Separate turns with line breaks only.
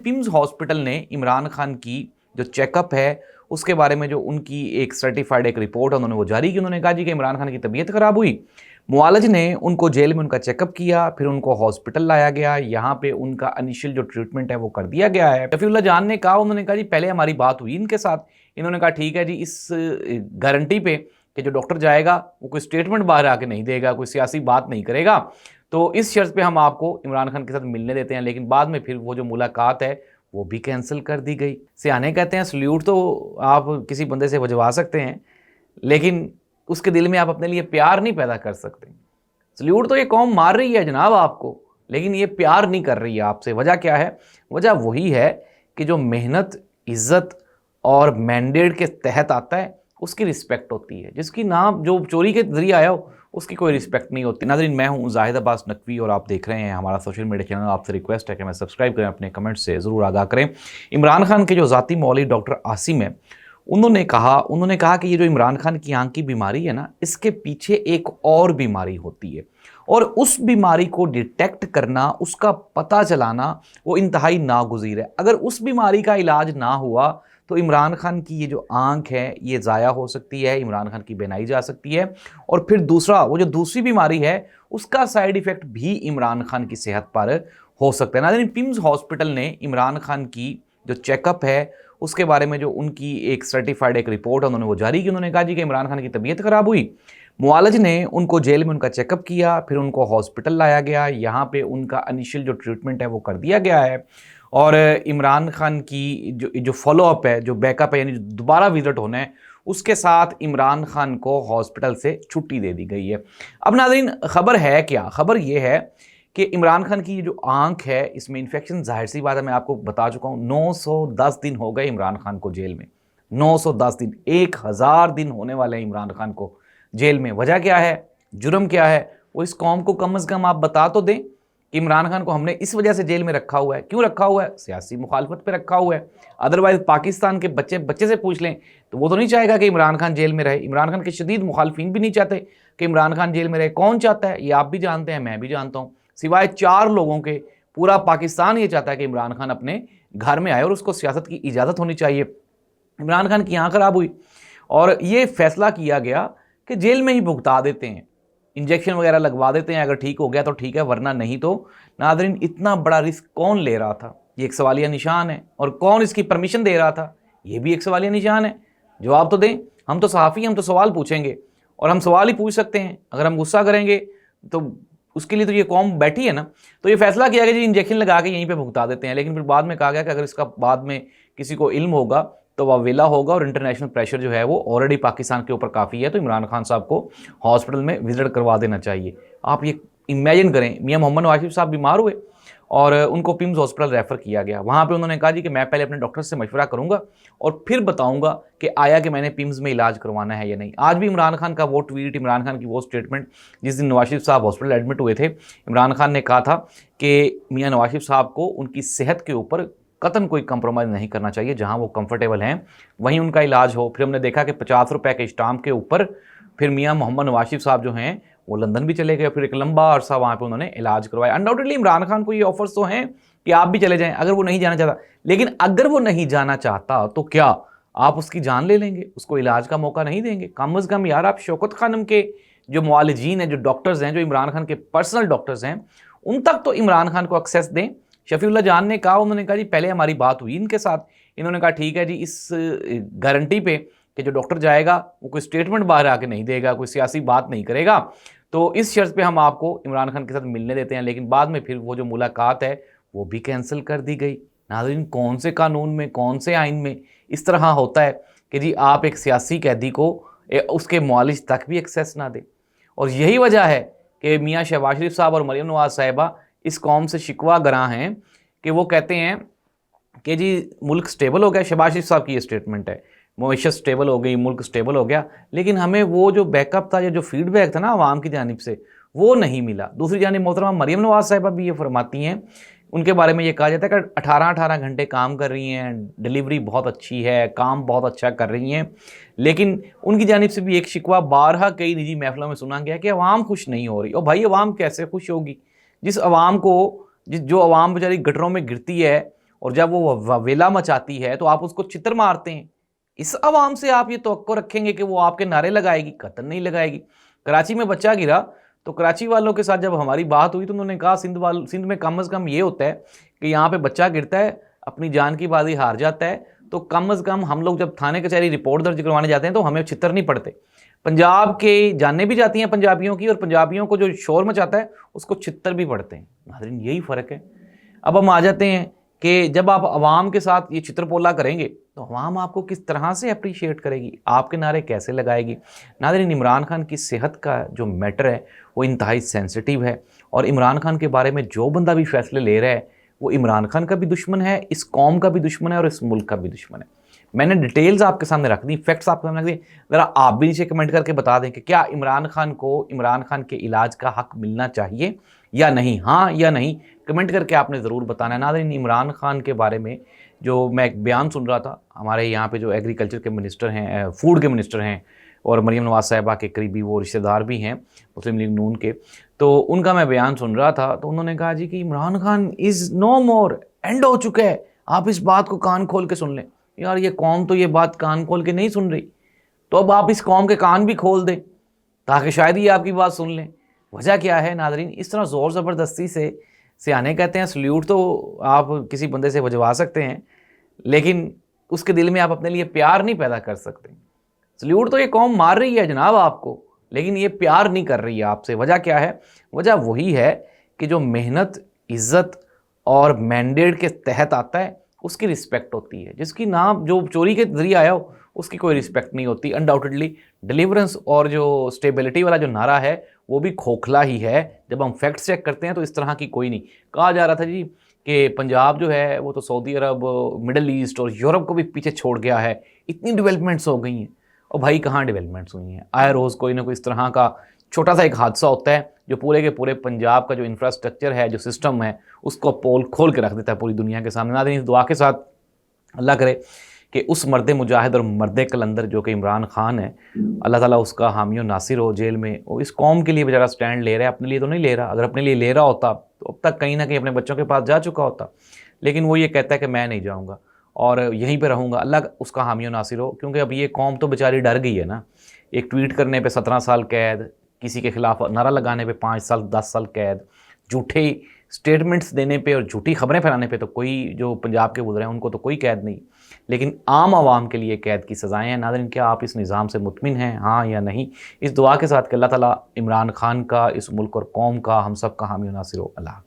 PIMS hospital ने इमरान खान की जो चेकअप है उसके बारे में जो उनकी एक सर्टिफाइड एक रिपोर्ट है उन्होंने वो जारी की। उन्होंने कहा जी कि इमरान खान की तबीयत खराब हुई, मुआलिज ने उनको जेल में उनका चेकअप किया, फिर उनको हॉस्पिटल लाया गया, यहाँ पे उनका इनिशियल जो ट्रीटमेंट है वो कर दिया गया है। शफीउल्लाह जान ने कहा, उन्होंने कहा जी पहले हमारी बात हुई इनके साथ, इन्होंने कहा ठीक है जी, इस गारंटी पे कि जो डॉक्टर जाएगा वो कोई स्टेटमेंट बाहर आके नहीं देगा, कोई सियासी बात नहीं करेगा, तो इस शर्त पे हम आपको इमरान खान के साथ मिलने देते हैं। लेकिन बाद में फिर वो जो मुलाकात है वो भी कैंसिल कर दी गई। सियाने कहते हैं सल्यूट तो आप किसी बंदे से बजवा सकते हैं, लेकिन उसके दिल में आप अपने लिए प्यार नहीं पैदा कर सकते। सल्यूट तो ये कौम मार रही है जनाब आपको, लेकिन ये प्यार नहीं कर रही है आपसे। वजह क्या है? वजह वही है कि जो मेहनत, इज्जत और मैंडेट के तहत आता है उसकी रिस्पेक्ट होती है, जिसकी नाम जो चोरी के जरिए आया हो उसकी कोई रिस्पेक्ट नहीं होती। नाज़रीन, मैं हूं जाहिद अब्बास नकवी और आप देख रहे हैं हमारा सोशल मीडिया चैनल। आपसे रिक्वेस्ट है कि मैं सब्सक्राइब करें, अपने कमेंट से ज़रूर आगाह करें। इमरान खान के जो ज़ाती मौलवी डॉक्टर आसिम है, उन्होंने कहा कि ये जो इमरान खान की आंख की बीमारी है ना, इसके पीछे एक और बीमारी होती है और उस बीमारी को डिटेक्ट करना, उसका पता चलाना वो इंतहाई नागुज़ीर है। अगर उस बीमारी का इलाज ना हुआ तो इमरान खान की ये जो आंख है ये ज़ाया हो सकती है, इमरान खान की बीनाई जा सकती है, और फिर दूसरा वो जो दूसरी बीमारी है उसका साइड इफ़ेक्ट भी इमरान खान की सेहत पर हो सकता है। नाज़रीन, पिम्स हॉस्पिटल ने इमरान खान की जो चेकअप है उसके बारे में जो उनकी एक सर्टिफाइड एक रिपोर्ट है उन्होंने वो जारी की। उन्होंने कहा जी कि इमरान खान की तबीयत खराब हुई, मुआलिज ने उनको जेल में उनका चेकअप किया, फिर उनको हॉस्पिटल लाया गया, यहाँ पे उनका इनिशियल जो ट्रीटमेंट है वो कर दिया गया है, और इमरान खान की जो फॉलोअप है, जो बैकअप है, यानी जो दोबारा विजिट होना है, उसके साथ इमरान खान को हॉस्पिटल से छुट्टी दे दी गई है। अब नाज़रीन, खबर है क्या? खबर ये है कि इमरान खान की जो आंख है इसमें इन्फेक्शन, जाहिर सी बात है, मैं आपको बता चुका हूँ 910 दिन हो गए इमरान खान को जेल में। 910 दिन, 1000 दिन होने वाले हैं इमरान खान को जेल में। वजह क्या है? जुर्म क्या है? वो इस कौम को कम से कम आप बता तो दें कि इमरान खान को हमने इस वजह से जेल में रखा हुआ है। क्यों रखा हुआ है? सियासी मुखालफत पे रखा हुआ है। अदरवाइज पाकिस्तान के बच्चे से पूछ लें तो वो तो नहीं चाहेगा कि इमरान खान जेल में रहे। इमरान खान के शदीद मुखालफिन भी नहीं चाहते कि इमरान खान जेल में रहे। कौन चाहता है? ये आप भी जानते हैं, मैं भी जानता हूँ। सिवाय 4 लोगों के पूरा पाकिस्तान ये चाहता है कि इमरान खान अपने घर में आए और उसको सियासत की इजाज़त होनी चाहिए। इमरान खान की आँख खराब हुई और ये फैसला किया गया कि जेल में ही भुगता देते हैं, इंजेक्शन वगैरह लगवा देते हैं, अगर ठीक हो गया तो ठीक है, वरना नहीं तो। नाज़रीन, इतना बड़ा रिस्क कौन ले रहा था? ये एक सवालिया निशान है। और कौन इसकी परमिशन दे रहा था? ये भी एक सवालिया निशान है। जवाब तो दें। हम तो सहाफ़ी, हम तो सवाल पूछेंगे और हम सवाल ही पूछ सकते हैं। अगर हम गुस्सा करेंगे तो उसके लिए तो ये कौम बैठी है ना। तो ये फैसला किया गया जी इंजेक्शन लगा के यहीं पे भुगता देते हैं, लेकिन फिर बाद में कहा गया कि अगर इसका बाद में किसी को इल्म होगा तो वह वेला होगा, और इंटरनेशनल प्रेशर जो है वो ऑलरेडी पाकिस्तान के ऊपर काफ़ी है, तो इमरान खान साहब को हॉस्पिटल में विजिट करवा देना चाहिए। आप ये इमेजिन करें, मियां मोहम्मद नवाज साहब बीमार हुए और उनको पिम्स हॉस्पिटल रेफ़र किया गया। वहाँ पे उन्होंने कहा जी कि मैं पहले अपने डॉक्टर से मशवरा करूँगा और फिर बताऊँगा कि आया कि मैंने पिम्स में इलाज करवाना है या नहीं। आज भी इमरान खान का वो ट्वीट, इमरान खान की वो स्टेटमेंट, जिस दिन नवाज शरीफ साहब हॉस्पिटल एडमिट हुए थे, इमरान खान ने कहा था कि मियाँ नवाज शरीफ साहब को उनकी सेहत के ऊपर कतन कोई कंप्रोमाइज़ नहीं करना चाहिए, जहाँ वो कंफर्टेबल हैं वहीं उनका इलाज हो। फिर हमने देखा कि 50 रुपये के स्टाम्प के ऊपर फिर मियाँ मोहम्मद नवाज शरीफ साहब जो हैं वो लंदन भी चले गए, फिर एक लंबा अरसा वहाँ पे उन्होंने इलाज करवाया। अनडाउटेडली इमरान खान को ये ऑफर्स तो हैं कि आप भी चले जाएं अगर वो नहीं जाना चाहता, लेकिन अगर वो नहीं जाना चाहता तो क्या आप उसकी जान ले लेंगे? उसको इलाज का मौका नहीं देंगे? कम अज़ कम यार, आप शौकत खानम के जो मुआलिजीन हैं, जो डॉक्टर्स हैं, जो इमरान खान के पर्सनल डॉक्टर्स हैं, उन तक तो इमरान खान को एक्सेस दें। शफीउल्लाह जान ने कहा, उन्होंने कहा जी पहले हमारी बात हुई इनके साथ, इन्होंने कहा ठीक है जी, इस गारंटी पे कि जो डॉक्टर जाएगा वो कोई स्टेटमेंट बाहर आके नहीं देगा, कोई सियासी बात नहीं करेगा, तो इस शर्त पे हम आपको इमरान खान के साथ मिलने देते हैं। लेकिन बाद में फिर वो जो मुलाकात है वो भी कैंसिल कर दी गई। नाज़रीन, कौन से कानून में, कौन से आइन में इस तरह होता है कि जी आप एक सियासी कैदी को उसके मुआलिज तक भी एक्सेस ना दें? और यही वजह है कि मियाँ शहबाज शरीफ साहब और मरीम नवाज साहिबा इस कौम से शिकवा गरा हैं कि वो कहते हैं कि जी मुल्क स्टेबल हो गया। शहबाज शरीफ साहब की ये स्टेटमेंट है, मईशत स्टेबल हो गई, मुल्क स्टेबल हो गया, लेकिन हमें वो जो बैकअप था या जो फीडबैक था ना आवाम की जानिब से, वो नहीं मिला। दूसरी जानिब मोहतरमा मरीम नवाज साहिबा भी ये फरमाती हैं, उनके बारे में ये कहा जाता है कि 18-18 घंटे काम कर रही हैं, डिलीवरी बहुत अच्छी है, काम बहुत अच्छा कर रही हैं, लेकिन उनकी जानिब से भी एक शिकवा बारहा कई निजी महफिलों में सुना गया कि अवाम खुश नहीं हो रही। और भाई अवाम कैसे खुश होगी? जिस अवाम को जो अवाम बेचारी गटरों में गिरती है और जब वो वेला मचाती है तो आप उसको चित्तर मारते हैं। इस आवाम से आप ये तवक्को रखेंगे कि वो आपके नारे लगाएगी? कतई नहीं लगाएगी। कराची में बच्चा गिरा तो कराची वालों के साथ जब हमारी बात हुई तो उन्होंने कहा सिंध में कम से कम ये होता है कि यहाँ पे बच्चा गिरता है, अपनी जान की बाजी हार जाता है, तो कम से कम हम लोग जब थाने कचहरी रिपोर्ट दर्ज करवाने जाते हैं तो हमें छितर नहीं पड़ते। पंजाब के जानें भी जाती हैं पंजाबियों की, और पंजाबियों को जो शोर मचाता है उसको छितर भी पड़ते हैं। नाज़रीन, यही फ़र्क है। अब हम आ जाते हैं कि जब आप अवाम के साथ ये चित्रपोला करेंगे तो अवाम आपको किस तरह से अप्रिशिएट करेगी, आपके नारे कैसे लगाएगी। नाज़रीन, इमरान खान की सेहत का जो मैटर है वो इंतहाई सेंसिटिव है, और इमरान खान के बारे में जो बंदा भी फैसले ले रहा है वो इमरान खान का भी दुश्मन है, इस कौम का भी दुश्मन है और इस मुल्क का भी दुश्मन है। मैंने डिटेल्स आपके सामने रख दी, फैक्ट्स आपके सामने रख दी। ज़रा आप भी नीचे कमेंट करके बता दें कि क्या इमरान खान को इमरान खान के इलाज का हक मिलना चाहिए या नहीं, हाँ या नहीं, कमेंट करके आपने ज़रूर बताना है। नाज़रीन, इमरान खान के बारे में जो मैं एक बयान सुन रहा था, हमारे यहाँ पे जो एग्रीकल्चर के मिनिस्टर हैं, फूड के मिनिस्टर हैं, और मरीम नवाज़ साहिबा के करीबी वो रिश्तेदार भी हैं मुस्लिम लीग नून के, तो उनका मैं बयान सुन रहा था तो उन्होंने कहा जी कि Imran Khan is no more, and हो चुका है, आप इस बात को कान खोल के सुन लें। यार, ये कौम तो ये बात कान खोल के नहीं सुन रही, तो अब आप इस कौम के कान भी खोल दें ताकि शायद ये आपकी बात सुन लें। वजह क्या है नाज़रीन, इस तरह ज़ोर ज़बरदस्ती से सियाने कहते हैं सल्यूट तो आप किसी बंदे से बजवा सकते हैं, लेकिन उसके दिल में आप अपने लिए प्यार नहीं पैदा कर सकते। सल्यूट तो ये कौम मार रही है जनाब आपको, लेकिन ये प्यार नहीं कर रही है आपसे। वजह क्या है? वजह वही है कि जो मेहनत, इज़्ज़त और मैंडेट के तहत आता है उसकी रिस्पेक्ट होती है, जिसकी नाम जो चोरी के जरिए आया हो उसकी कोई रिस्पेक्ट नहीं होती। अनडाउटेडली डिलीवरेंस और जो स्टेबिलिटी वाला जो नारा है वो भी खोखला ही है। जब हम फैक्ट्स चेक करते हैं तो इस तरह की कोई नहीं। कहा जा रहा था जी कि पंजाब जो है वो तो सऊदी अरब, मिडल ईस्ट और यूरोप को भी पीछे छोड़ गया है, इतनी डेवलपमेंट्स हो गई हैं। और भाई, कहाँ डेवलपमेंट्स हुई हैं? आए रोज़ कोई ना कोई इस तरह का छोटा सा एक हादसा होता है जो पूरे के पूरे पंजाब का जो इंफ्रास्ट्रक्चर है, जो सिस्टम है, उसको पोल खोल के रख देता है पूरी दुनिया के सामने। नाज़रीन, इस दुआ के साथ अल्लाह करे कि उस मर्द मुजाहिद और मर्द कलंदर जो कि इमरान खान है, अल्लाह ताला उसका हामी और नासिर हो जेल में। वो इस कौम के लिए बेचारा स्टैंड ले रहा है, अपने लिए तो नहीं ले रहा। अगर अपने लिए ले रहा होता तो अब तक कहीं ना कहीं अपने बच्चों के पास जा चुका होता, लेकिन वो ये कहता है कि मैं नहीं जाऊँगा और यहीं पर रहूँगा। अल्लाह उसका हामी और नासिर हो, क्योंकि अब ये कौम तो बेचारी डर गई है ना। एक ट्वीट करने पर 17 साल कैद, किसी के खिलाफ नारा लगाने पे 5 साल 10 साल कैद, झूठे स्टेटमेंट्स देने पे और झूठी खबरें फैलाने पे तो कोई, जो पंजाब के गुजरे हैं उनको तो कोई कैद नहीं, लेकिन आम आवाम के लिए कैद की सज़ाएं हैं। नाज़रीन, क्या आप इस निज़ाम से मुतमिन हैं, हाँ या नहीं? इस दुआ के साथ कि अल्लाह ताला इमरान खान का, इस मुल्क और कौम का, हम सब का हामी और नासिर हो। अल्लाह।